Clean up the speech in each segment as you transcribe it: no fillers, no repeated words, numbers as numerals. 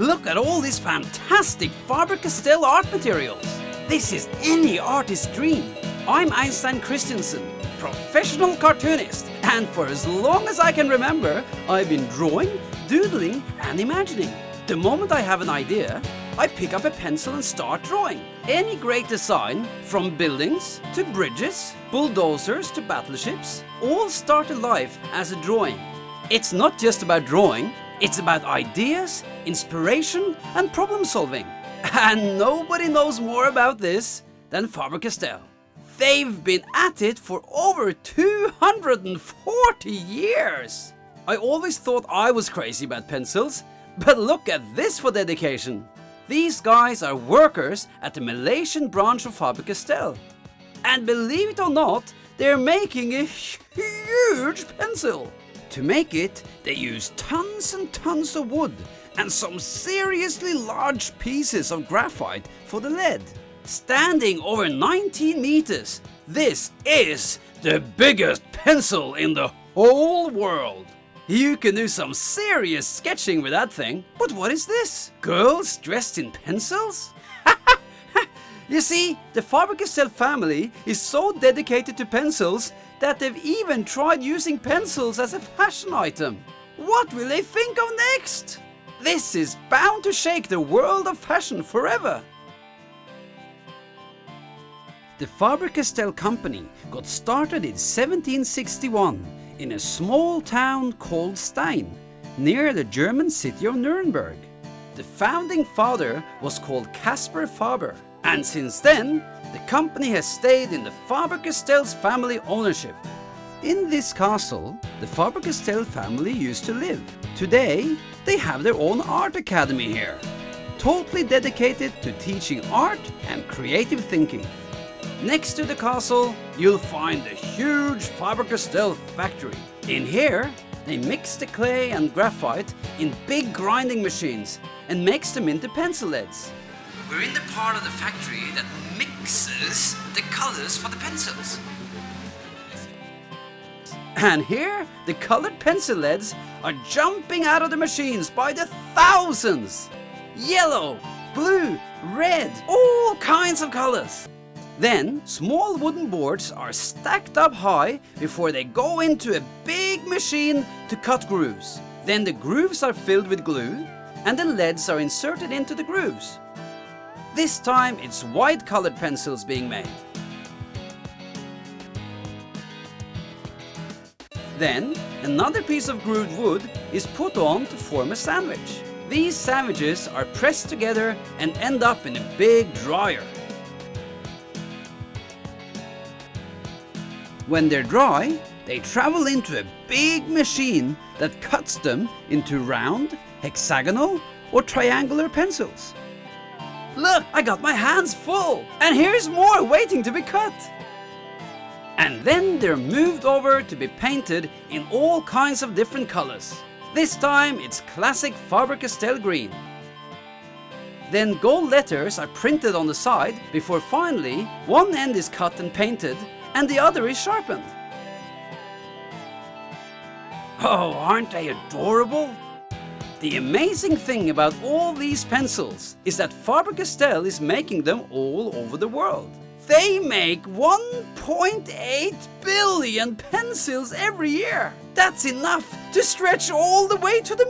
Look at all these fantastic Faber-Castel art materials. This is any artist's dream. I'm Oistein Christensen, professional cartoonist, and for as long as I can remember, I've been drawing, doodling and imagining. The moment I have an idea, I pick up a pencil and start drawing. Any great design, from buildings to bridges, bulldozers to battleships, all started life as a drawing. It's not just about drawing, it's about ideas, inspiration and problem solving. And nobody knows more about this than Faber-Castel. They've been at it for over 240 years. I always thought I was crazy about pencils, but look at this for dedication. These guys are workers at the Malaysian branch of Faber-Castel. And believe it or not, they're making a huge pencil. To make it, they use tons and tons of wood and some seriously large pieces of graphite for the lead. Standing over 19 meters, this is the biggest pencil in the whole world. You can do some serious sketching with that thing. But what is this? Girls dressed in pencils? You see, the Faber-Castel family is so dedicated to pencils that they've even tried using pencils as a fashion item. What will they think of next? This is bound to shake the world of fashion forever. The Faber-Castel company got started in 1761 in a small town called Stein, near the German city of Nuremberg. The founding father was called Caspar Faber, and since then, the company has stayed in the Faber-Castell's family ownership. In this castle, the Faber-Castel family used to live. Today, they have their own art academy here, totally dedicated to teaching art and creative thinking. Next to the castle, you'll find a huge Faber-Castel factory. In here, they mix the clay and graphite in big grinding machines and makes them into pencil leads. We're in the part of the factory that mixes the colors for the pencils. And here, the colored pencil leads are jumping out of the machines by the thousands. Yellow, blue, red, all kinds of colors. Then, small wooden boards are stacked up high before they go into a big machine to cut grooves. Then the grooves are filled with glue and the leads are inserted into the grooves. This time it's white colored pencils being made. Then, another piece of grooved wood is put on to form a sandwich. These sandwiches are pressed together and end up in a big dryer. When they're dry, they travel into a big machine that cuts them into round, hexagonal or triangular pencils. Look, I got my hands full, and here's more waiting to be cut. And then they're moved over to be painted in all kinds of different colors. This time it's classic Faber-Castel green. Then gold letters are printed on the side before finally one end is cut and painted and the other is sharpened. Oh, aren't they adorable? The amazing thing about all these pencils is that Faber-Castel is making them all over the world. They make 1.8 billion pencils every year. That's enough to stretch all the way to the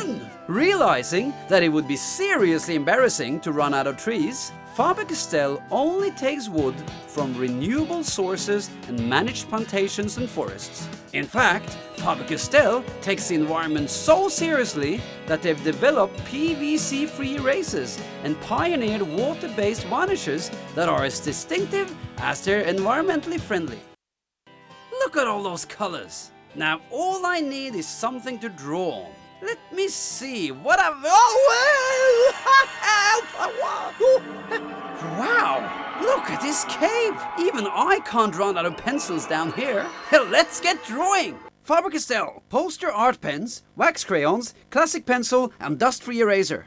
moon. Realizing that it would be seriously embarrassing to run out of trees, Faber-Castel only takes wood from renewable sources and managed plantations and forests. In fact, Faber-Castel takes the environment so seriously that they've developed PVC-free erasers and pioneered water-based varnishes that are as distinctive as they're environmentally friendly. Look at all those colors. Now all I need is something to draw on. Let me see what I've... Wow! Look at this cave! Even I can't run out of pencils down here. Let's get drawing! Faber-Castel, poster art pens, wax crayons, classic pencil and dust-free eraser.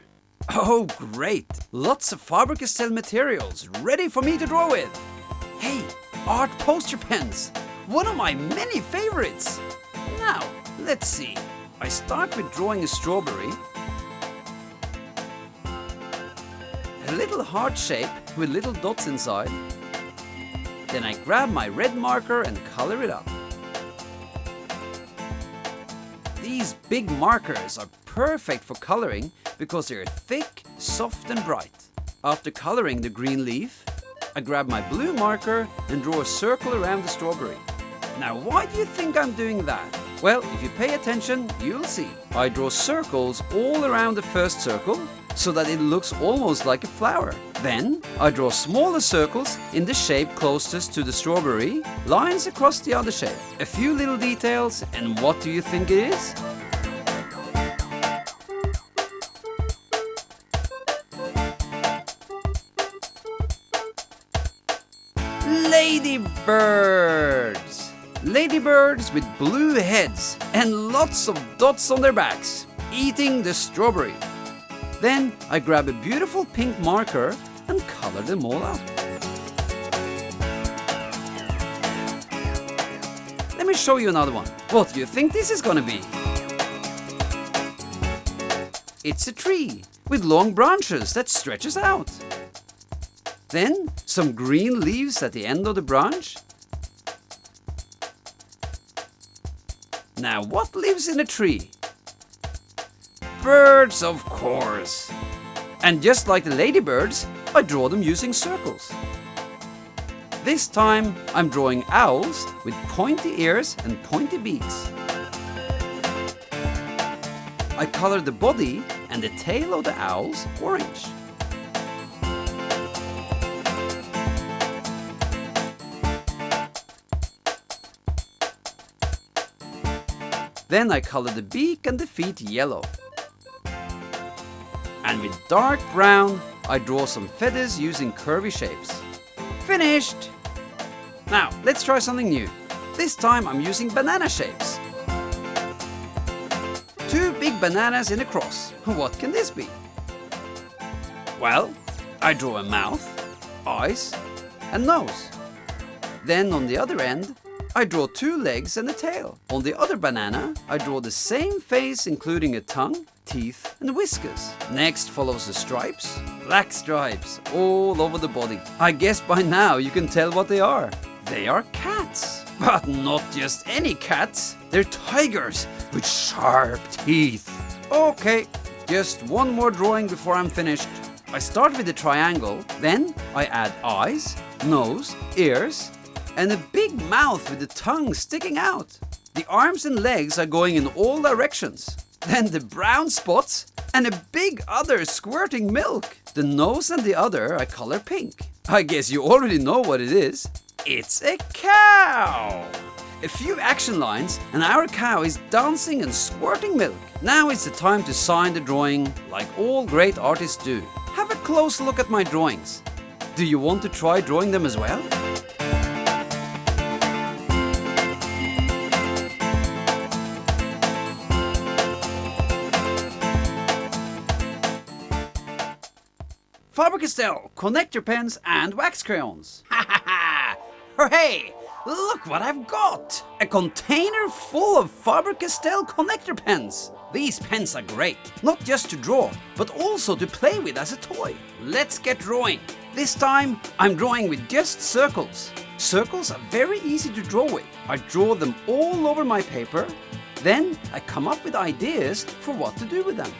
Oh great! Lots of Faber-Castel materials ready for me to draw with. Hey, art poster pens! One of my many favorites! Now, let's see. I start with drawing a strawberry. a little heart shape with little dots inside. Then I grab my red marker and color it up. These big markers are perfect for coloring because they are thick, soft and bright. After coloring the green leaf, I grab my blue marker and draw a circle around the strawberry. Now why do you think I'm doing that? Well, if you pay attention, you'll see. I draw circles all around the first circle so that it looks almost like a flower. Then I draw smaller circles in the shape closest to the strawberry, lines across the other shape. A few little details, and what do you think it is? Ladybirds! Ladybirds with blue heads and lots of dots on their backs, eating the strawberry. Then I grab a beautiful pink marker and color them all up. Let me show you another one. What do you think this is gonna be? It's a tree with long branches that stretches out. Then some green leaves at the end of the branch. Now what lives in a tree? Birds, of course. And just like the ladybirds, I draw them using circles. This time I'm drawing owls with pointy ears and pointy beaks. I color the body and the tail of the owls orange. Then I color the beak and the feet yellow. And with dark brown, I draw some feathers using curvy shapes. Finished! Now, let's try something new. This time I'm using banana shapes. Two big bananas in a cross. What can this be? Well, I draw a mouth, eyes, and nose. Then on the other end, I draw two legs and a tail. On the other banana, I draw the same face including a tongue, teeth and whiskers. Next follows the stripes, black stripes all over the body. I guess by now you can tell what they are. They are cats. But not just any cats. They're tigers with sharp teeth. Okay, just one more drawing before I'm finished. I start with the triangle, then I add eyes, nose, ears, and a big mouth with the tongue sticking out. The arms and legs are going in all directions. Then the brown spots and a big udder squirting milk. The nose and the udder I color pink. I guess you already know what it is. It's a cow! A few action lines and our cow is dancing and squirting milk. Now it's the time to sign the drawing like all great artists do. Have a close look at my drawings. Do you want to try drawing them as well? Faber-Castel, connector pens and wax crayons. Ha ha ha! Hooray! Look what I've got! A container full of Faber-Castel connector pens. These pens are great, not just to draw, but also to play with as a toy. Let's get drawing. This time, I'm drawing with just circles. Circles are very easy to draw with. I draw them all over my paper. Then I come up with ideas for what to do with them.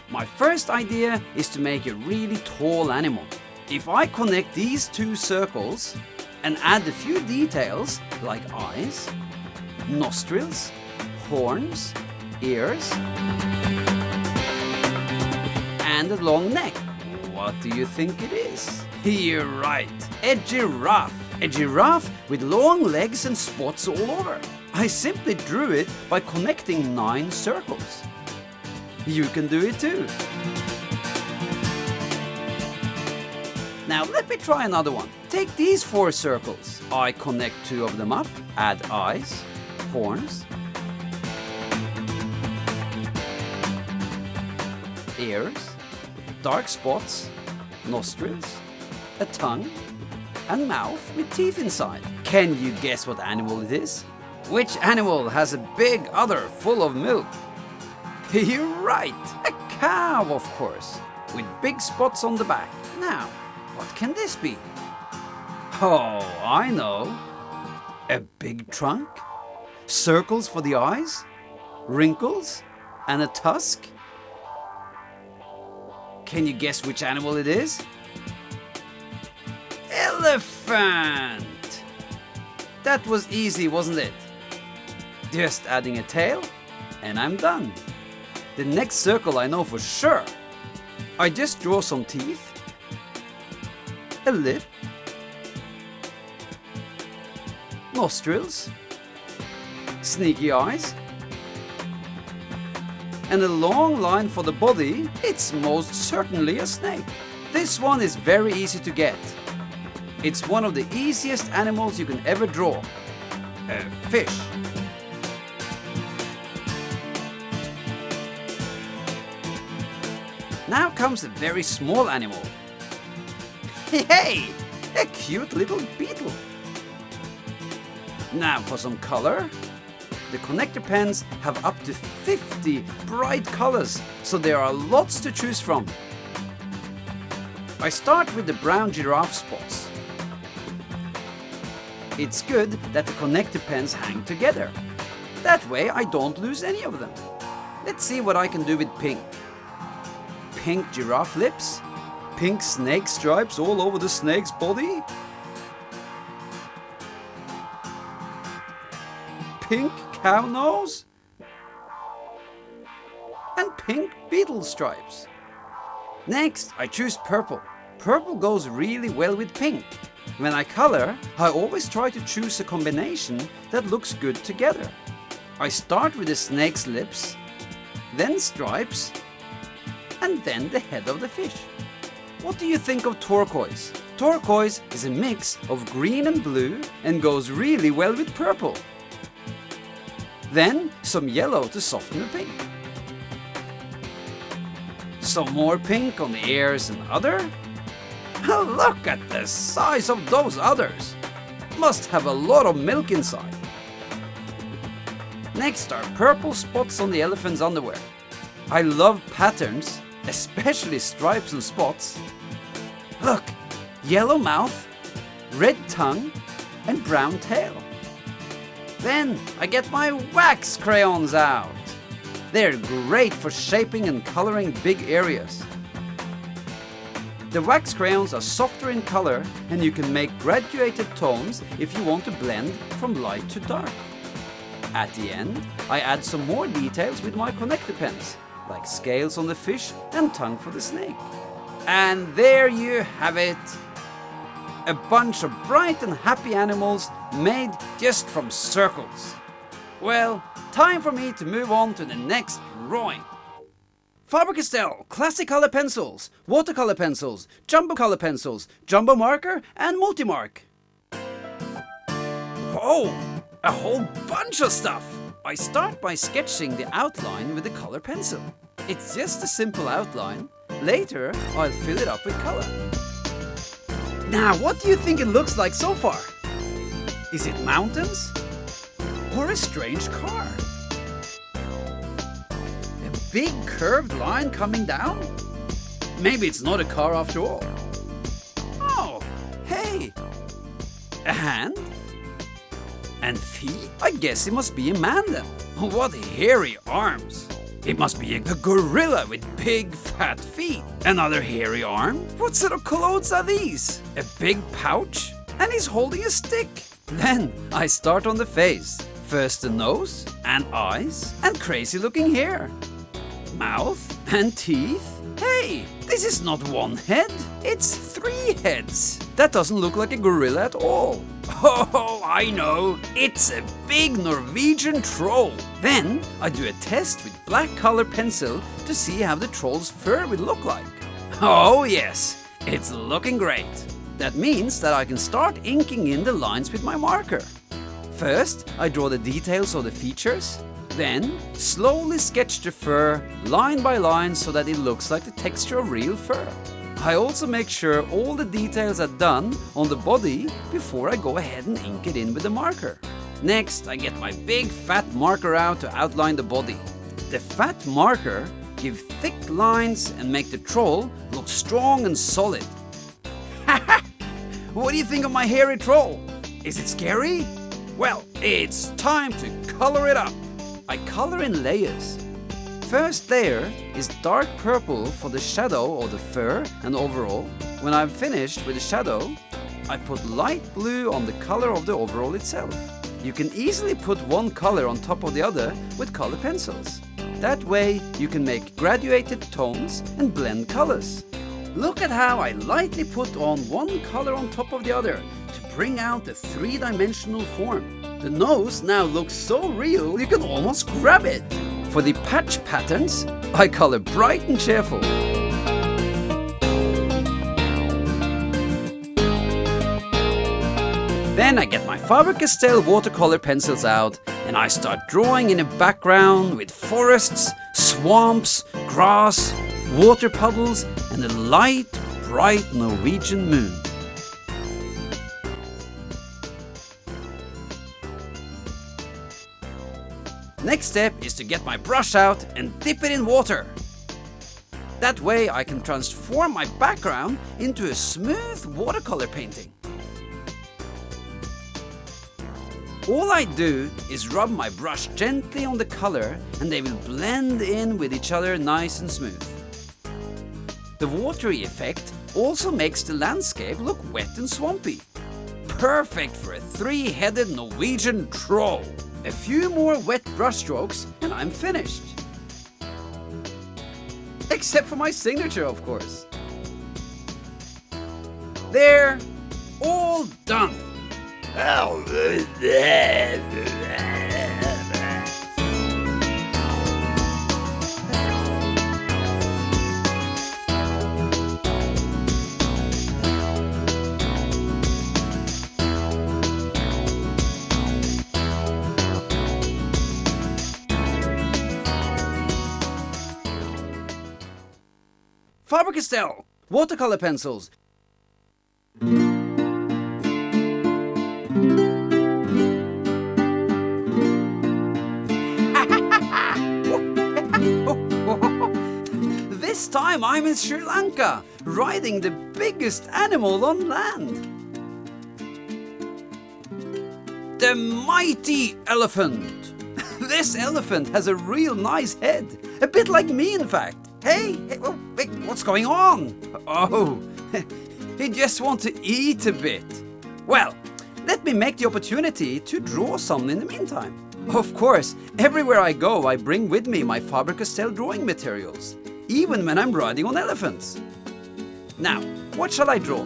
My first idea is to make a really tall animal. If I connect these two circles and add a few details like eyes, nostrils, horns, ears, and a long neck, what do you think it is? You're right, a giraffe. A giraffe with long legs and spots all over. I simply drew it by connecting 9 circles. You can do it too. Now let me try another one. Take these 4 circles. I connect 2 of them up, add eyes, horns, ears, dark spots, nostrils, a tongue, and mouth with teeth inside. Can you guess what animal it is? Which animal has a big udder full of milk? You're right, a cow, of course. with big spots on the back. Now, what can this be? Oh, I know. A big trunk, circles for the eyes, wrinkles, and a tusk. Can you guess which animal it is? Elephant! That was easy, wasn't it? Just adding a tail, and I'm done. The next circle I know for sure. I just draw some teeth, a lip, nostrils, sneaky eyes, and a long line for the body. It's most certainly a snake. This one is very easy to get. It's one of the easiest animals you can ever draw. A fish. Now comes a very small animal. Hey, a cute little beetle. Now for some color. The connector pens have up to 50 bright colors, so there are lots to choose from. I start with the brown giraffe spots. It's good that the connector pens hang together. That way I don't lose any of them. Let's see what I can do with pink. Pink giraffe lips, pink snake stripes all over the snake's body, pink cow nose, and pink beetle stripes. Next, I choose purple. Purple goes really well with pink. When I color, I always try to choose a combination that looks good together. I start with the snake's lips, then stripes, and then the head of the fish. What do you think of turquoise? Turquoise is a mix of green and blue and goes really well with purple. Then some yellow to soften the pink. Some more pink on the ears and other. Look at the size of those others. Must have a lot of milk inside. Next are purple spots on the elephant's underwear. I love patterns, especially stripes and spots. Look, yellow mouth, red tongue, and brown tail. Then I get my wax crayons out. They're great for shaping and coloring big areas. The wax crayons are softer in color and you can make graduated tones if you want to blend from light to dark. At the end, I add some more details with my connector pens, like scales on the fish and tongue for the snake. And there you have it. A bunch of bright and happy animals made just from circles. Well, time for me to move on to the next drawing. Faber-Castel classic color pencils, watercolor pencils, jumbo color pencils, jumbo marker, and multi-mark. Oh, a whole bunch of stuff! I start by sketching the outline with the color pencil. It's just a simple outline. Later, I'll fill it up with color. Now, what do you think it looks like so far? Is it mountains? Or a strange car? A big curved line coming down? Maybe it's not a car after all. Oh, hey! A hand? And feet? I guess it must be a man then. What hairy arms! It must be a gorilla with big fat feet. Another hairy arm? What sort of clothes are these? A big pouch? And he's holding a stick. Then I start on the face. First the nose and eyes and crazy looking hair. Mouth and teeth. Hey, this is not one head. It's 3 heads. That doesn't look like a gorilla at all. Oh, I know. It's a big Norwegian troll. Then I do a test with black color pencil to see how the troll's fur will look like. Oh yes, it's looking great. That means that I can start inking in the lines with my marker. First, I draw the details of the features. Then, slowly sketch the fur line by line so that it looks like the texture of real fur. I also make sure all the details are done on the body before I go ahead and ink it in with the marker. Next, I get my big fat marker out to outline the body. The fat marker give thick lines and make the troll look strong and solid. What do you think of my hairy troll? Is it scary? Well, it's time to color it up. I color in layers. First layer is dark purple for the shadow of the fur and overall. When I'm finished with the shadow, I put light blue on the color of the overall itself. You can easily put one color on top of the other with color pencils. That way you can make graduated tones and blend colors. Look at how I lightly put on one color on top of the other to bring out the three-dimensional form. The nose now looks so real you can almost grab it. For the patch patterns, I color bright and cheerful. Then I get my Faber-Castel watercolor pencils out and I start drawing in a background with forests, swamps, grass, water puddles and a light, bright Norwegian moon. Next step is to get my brush out and dip it in water. That way I can transform my background into a smooth watercolor painting. All I do is rub my brush gently on the color and they will blend in with each other nice and smooth. The watery effect also makes the landscape look wet and swampy. Perfect for a three-headed Norwegian troll. A few more wet brush strokes and I'm finished. Except for my signature, of course. There, all done. Faber-Castel watercolor pencils. This time I'm in Sri Lanka, riding the biggest animal on land. The mighty elephant. This elephant has a real nice head, a bit like me in fact. Hey, wait, what's going on? Oh, he just wants to eat a bit. Well, let me make the opportunity to draw some in the meantime. Of course, everywhere I go, I bring with me my Faber-Castel drawing materials, even when I'm riding on elephants. Now, what shall I draw?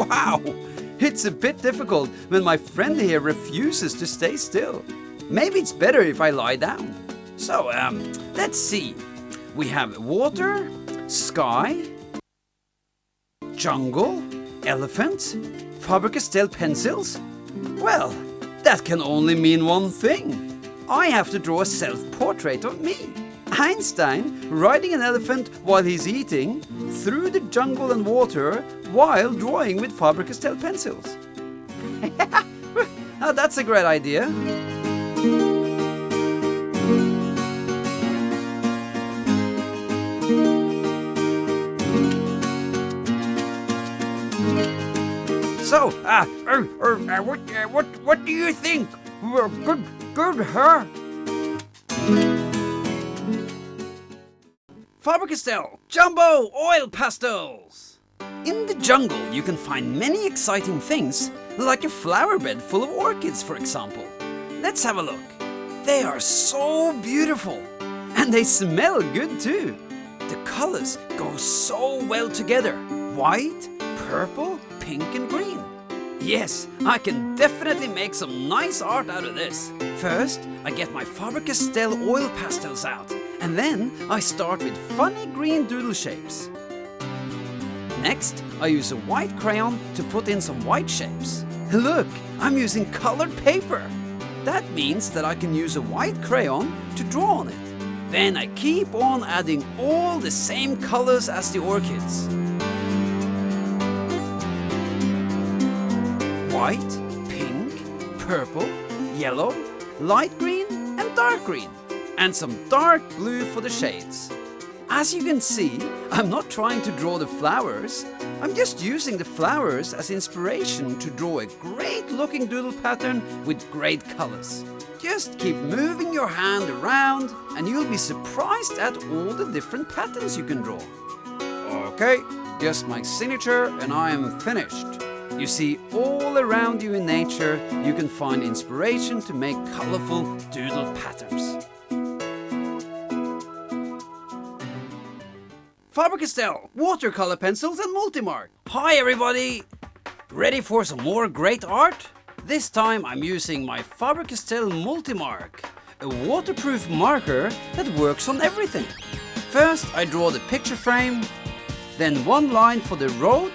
Wow! It's a bit difficult when my friend here refuses to stay still. Maybe it's better if I lie down. So, let's see. We have water, sky, jungle, elephant, Faber-Castel pencils. Well, that can only mean one thing. I have to draw a self-portrait of me. Einstein riding an elephant while he's eating through the jungle and water while drawing with Faber-Castel pencils. Now that's a great idea. So, what do you think? Good, huh? Faber-Castel Jumbo Oil Pastels. In the jungle, you can find many exciting things, like a flower bed full of orchids, for example. Let's have a look. They are so beautiful, and they smell good too. The colors go so well together. White, purple, pink and green. Yes, I can definitely make some nice art out of this. First, I get my Faber-Castel oil pastels out, and then I start with funny green doodle shapes. Next, I use a white crayon to put in some white shapes. Look, I'm using colored paper. That means that I can use a white crayon to draw on it. Then I keep on adding all the same colors as the orchids. White, pink, purple, yellow, light green and dark green, and some dark blue for the shades. As you can see, I'm not trying to draw the flowers. I'm just using the flowers as inspiration to draw a great looking doodle pattern with great colors. Just keep moving your hand around and you'll be surprised at all the different patterns you can draw. Okay, just my signature and I am finished. You see, all around you in nature, you can find inspiration to make colorful doodle patterns. Faber-Castel, watercolor pencils and Multimark. Hi everybody! Ready for some more great art? This time I'm using my Faber-Castel Multimark, a waterproof marker that works on everything. First I draw the picture frame, then one line for the road,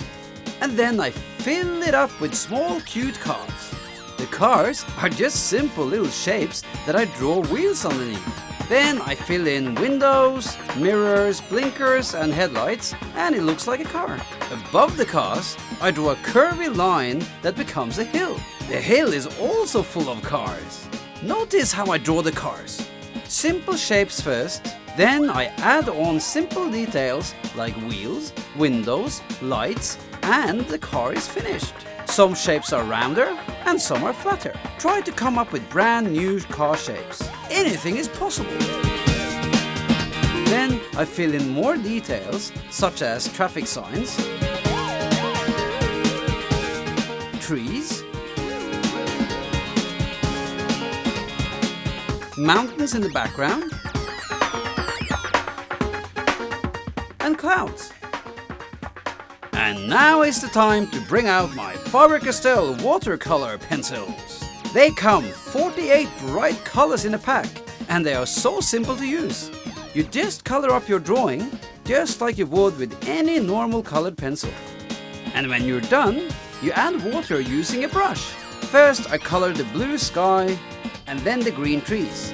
and then I fill it up with small cute cars. The cars are just simple little shapes that I draw wheels underneath. Then I fill in windows, mirrors, blinkers and headlights, and it looks like a car. Above the cars, I draw a curvy line that becomes a hill. The hill is also full of cars. Notice how I draw the cars. Simple shapes first, then I add on simple details like wheels, windows, lights, and the car is finished. Some shapes are rounder and some are flatter. Try to come up with brand new car shapes. Anything is possible. Then I fill in more details such as traffic signs, trees, mountains in the background, and clouds. And now is the time to bring out my Faber-Castel watercolor pencils. They come 48 bright colors in a pack and they are so simple to use. You just color up your drawing just like you would with any normal colored pencil. And when you're done, you add water using a brush. First I color the blue sky and then the green trees.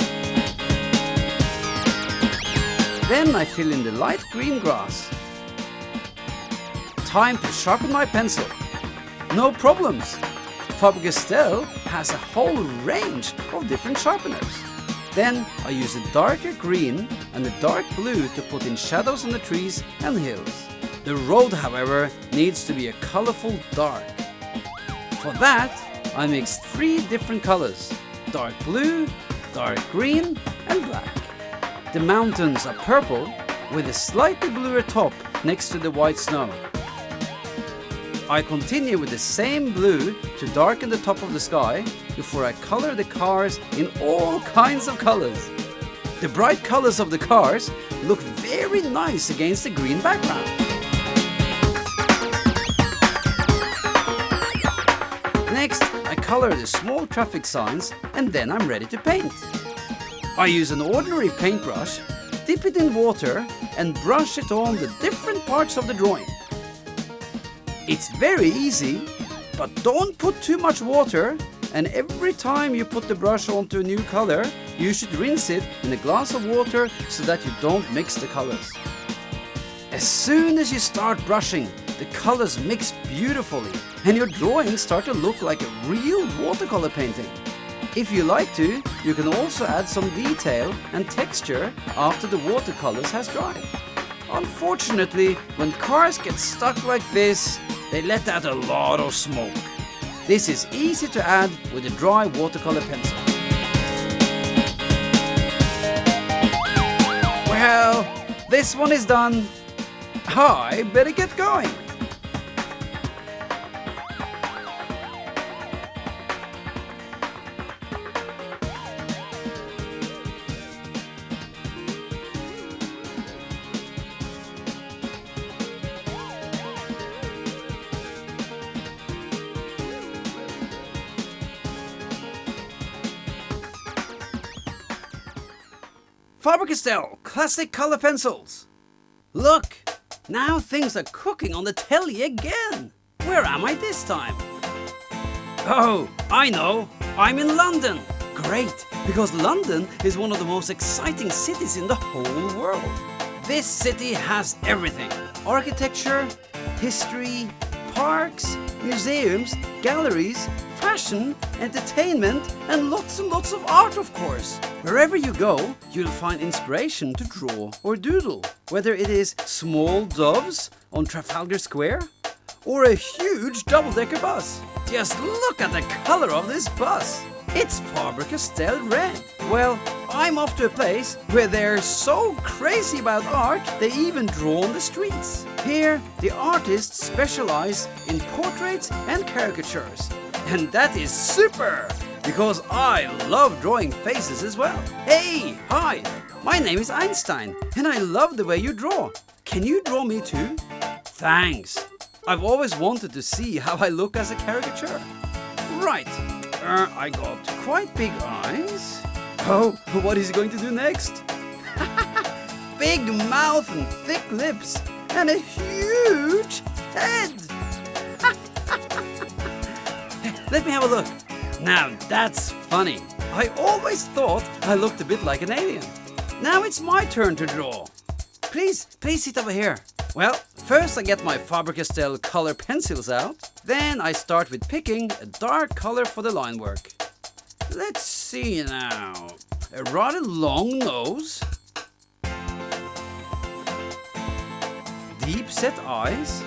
Then I fill in the light green grass. Time to sharpen my pencil. No problems. Faber-Castel has a whole range of different sharpeners. Then I use a darker green and a dark blue to put in shadows on the trees and hills. The road, however, needs to be a colorful dark. For that, I mixed 3 different colors: dark blue, dark green and black. The mountains are purple with a slightly bluer top next to the white snow. I continue with the same blue to darken the top of the sky before I color the cars in all kinds of colors. The bright colors of the cars look very nice against the green background. Next, I color the small traffic signs and then I'm ready to paint. I use an ordinary paintbrush, dip it in water and brush it on the different parts of the drawing. It's very easy, but don't put too much water, and every time you put the brush onto a new color, you should rinse it in a glass of water so that you don't mix the colors. As soon as you start brushing, the colors mix beautifully and your drawings start to look like a real watercolor painting. If you like to, you can also add some detail and texture after the watercolors has dried. Unfortunately, when cars get stuck like this, they let out a lot of smoke. This is easy to add with a dry watercolor pencil. Well, this one is done. I better get going. Faber-Castel classic color pencils. Look, now things are cooking on the telly again. Where am I this time? Oh, I know, I'm in London. Great, because London is one of the most exciting cities in the whole world. This city has everything: architecture, history, parks, museums, galleries, fashion, entertainment, and lots of art, of course. Wherever you go, you'll find inspiration to draw or doodle. Whether it is small doves on Trafalgar Square or a huge double-decker bus. Just look at the color of this bus. It's Faber-Castel red. Well, I'm off to a place where they're so crazy about art, they even draw on the streets. Here, the artists specialize in portraits and caricatures. And that is super, because I love drawing faces as well. Hey, hi, my name is Oistein, and I love the way you draw. Can you draw me too? Thanks. I've always wanted to see how I look as a caricature. Right, I got quite big eyes. Oh, what is he going to do next? Big mouth and thick lips and a huge head. Let me have a look. Now that's funny. I always thought I looked a bit like an alien. Now it's my turn to draw. Please sit over here. Well, first I get my Faber-Castel color pencils out. Then I start with picking a dark color for the line work. Let's see now. A rather long nose. Deep set eyes.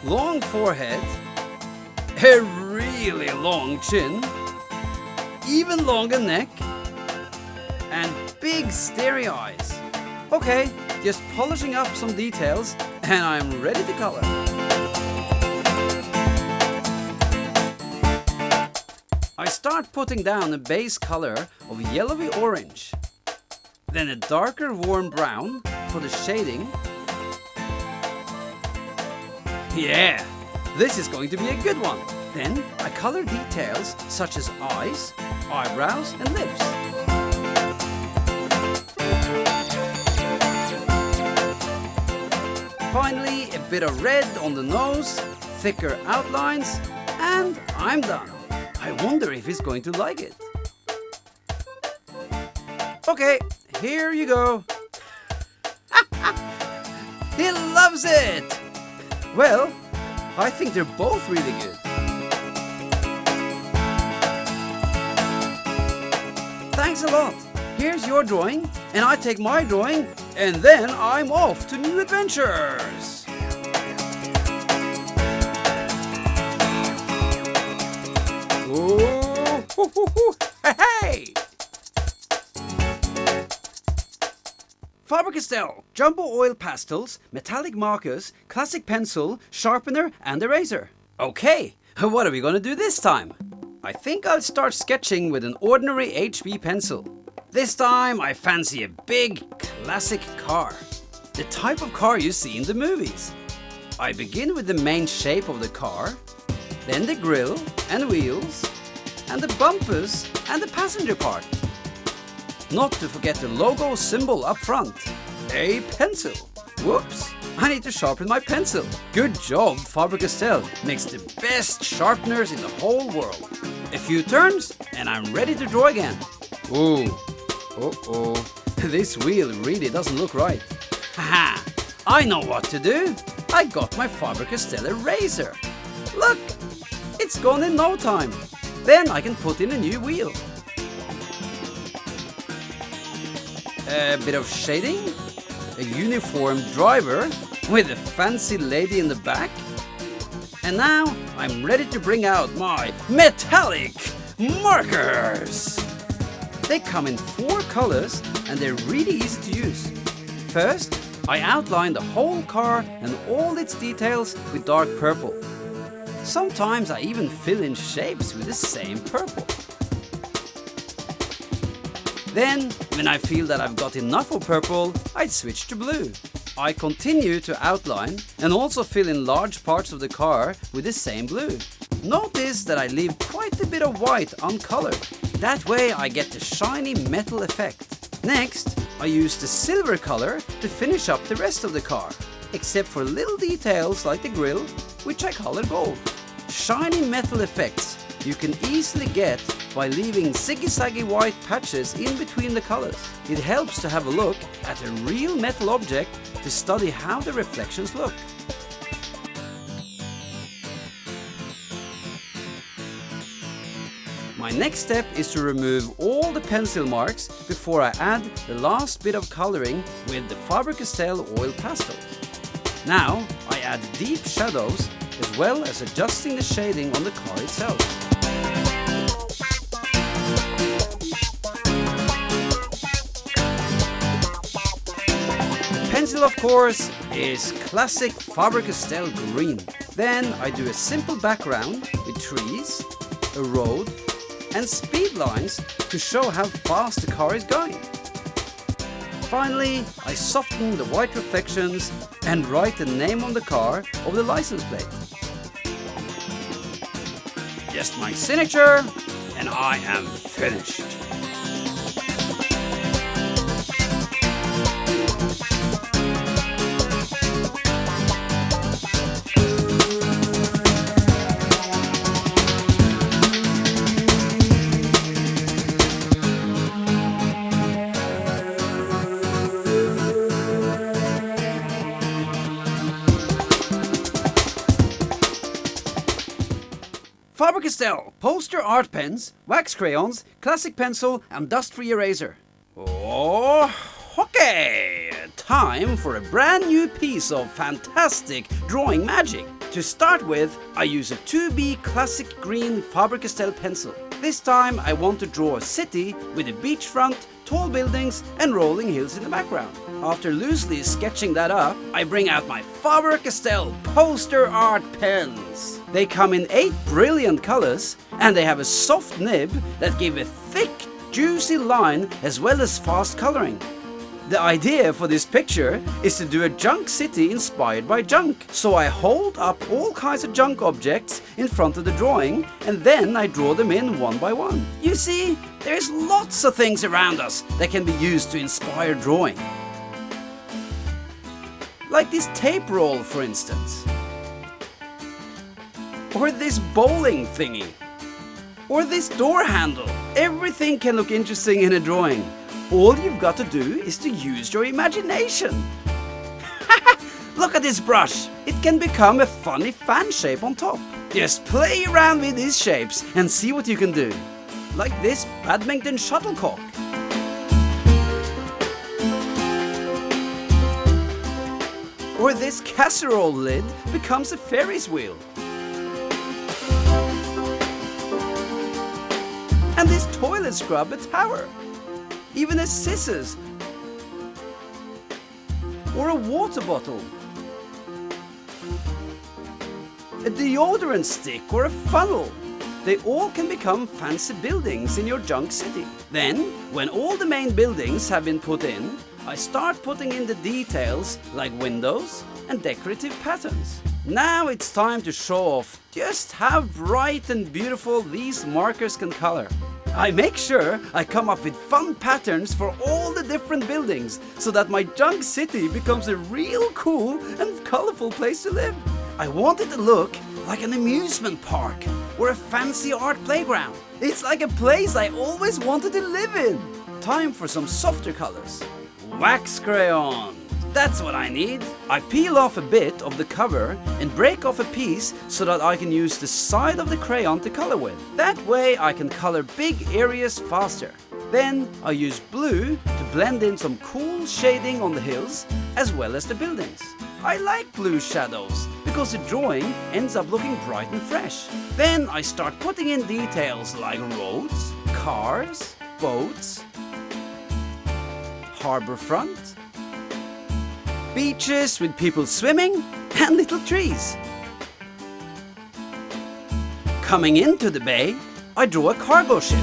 Long forehead. A really long chin. Even longer neck. And big starry eyes. Okay, just polishing up some details and I'm ready to color. I start putting down a base color of yellowy orange, then a darker warm brown for the shading. Yeah, this is going to be a good one. Then I color details such as eyes, eyebrows and lips. Finally, a bit of red on the nose, thicker outlines, and I'm done. I wonder if he's going to like it. Okay, here you go. He loves it! Well, I think they're both really good. Thanks a lot. Here's your drawing, and I take my drawing, and then I'm off to new adventures. Oh, hoo, hoo, hoo. Hey! Faber-Castel, jumbo oil pastels, metallic markers, classic pencil, sharpener and eraser. Okay, what are we gonna do this time? I think I'll start sketching with an ordinary HB pencil. This time I fancy a big classic car. The type of car you see in the movies. I begin with the main shape of the car, then the grille and wheels, and the bumpers and the passenger part. Not to forget the logo symbol up front, a pencil. Whoops, I need to sharpen my pencil. Good job, Faber-Castel makes the best sharpeners in the whole world. A few turns and I'm ready to draw again. Ooh, this wheel really doesn't look right. Haha, I know what to do. I got my Faber-Castel eraser. Look, it's gone in no time. Then I can put in a new wheel. A bit of shading, a uniform driver with a fancy lady in the back. And now I'm ready to bring out my metallic markers. They come in 4 colors and they're really easy to use. First, I outline the whole car and all its details with dark purple. Sometimes I even fill in shapes with the same purple. Then, when I feel that I've got enough of purple, I switch to blue. I continue to outline and also fill in large parts of the car with the same blue. Notice that I leave quite a bit of white uncolored. That way I get the shiny metal effect. Next, I use the silver color to finish up the rest of the car, except for little details like the grille, which I color gold. Shiny metal effects you can easily get by leaving ziggy-zaggy white patches in between the colors. It helps to have a look at a real metal object to study how the reflections look. My next step is to remove all the pencil marks before I add the last bit of coloring with the Faber-Castel oil pastels. Now I add deep shadows as well as adjusting the shading on the car itself. The pencil, of course, is classic Faber-Castel green. Then I do a simple background with trees, a road and speed lines to show how fast the car is going. Finally, I soften the white reflections and write the name on the car of the license plate. Just my signature and I am finished. Faber-Castel, poster art pens, wax crayons, classic pencil and dust-free eraser. Oh, okay! Time for a brand new piece of fantastic drawing magic. To start with, I use a 2B classic green Faber-Castel pencil. This time I want to draw a city with a beachfront, tall buildings and rolling hills in the background. After loosely sketching that up, I bring out my Faber-Castel poster art pens. They come in 8 brilliant colors and they have a soft nib that give a thick, juicy line as well as fast coloring. The idea for this picture is to do a junk city inspired by junk. So I hold up all kinds of junk objects in front of the drawing and then I draw them in one by one. You see, there's lots of things around us that can be used to inspire drawing. Like this tape roll, for instance. Or this bowling thingy. Or this door handle. Everything can look interesting in a drawing. All you've got to do is to use your imagination. Look at this brush. It can become a funny fan shape on top. Just play around with these shapes and see what you can do. Like this badminton shuttlecock. Or this casserole lid becomes a Ferris wheel. And this toilet scrub a tower. Even a scissors. Or a water bottle. A deodorant stick or a funnel. They all can become fancy buildings in your junk city. Then, when all the main buildings have been put in, I start putting in the details like windows and decorative patterns. Now it's time to show off just how bright and beautiful these markers can color. I make sure I come up with fun patterns for all the different buildings so that my junk city becomes a real cool and colorful place to live. I want it to look like an amusement park or a fancy art playground. It's like a place I always wanted to live in. Time for some softer colors. Wax crayon. That's what I need. I peel off a bit of the cover and break off a piece so that I can use the side of the crayon to color with. That way I can color big areas faster. Then I use blue to blend in some cool shading on the hills as well as the buildings. I like blue shadows because the drawing ends up looking bright and fresh. Then I start putting in details like roads, cars, boats, harbor front, beaches with people swimming and little trees. Coming into the bay, I draw a cargo ship.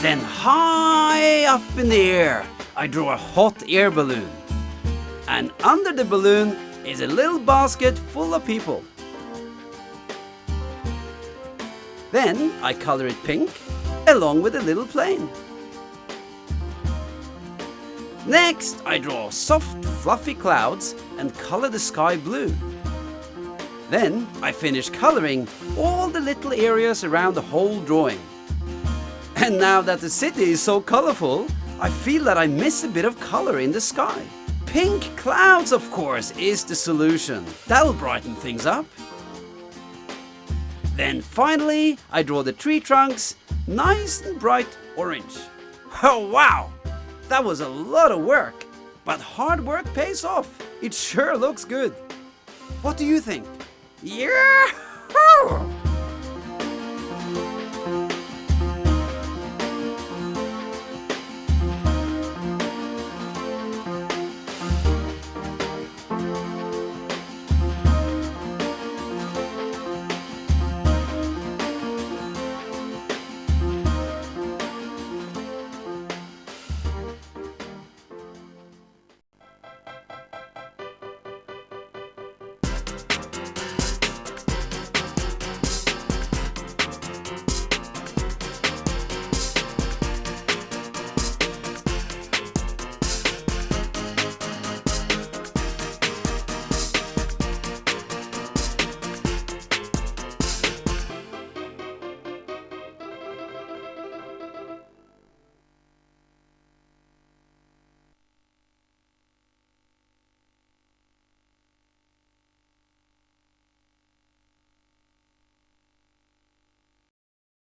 Then high up in the air, I draw a hot air balloon. And under the balloon is a little basket full of people. Then I color it pink along with a little plane. Next, I draw soft, fluffy clouds and color the sky blue. Then, I finish coloring all the little areas around the whole drawing. And now that the city is so colorful, I feel that I miss a bit of color in the sky. Pink clouds, of course, is the solution. That'll brighten things up. Then finally, I draw the tree trunks nice and bright orange. Oh wow! That was a lot of work, but hard work pays off. It sure looks good. What do you think? Yeah!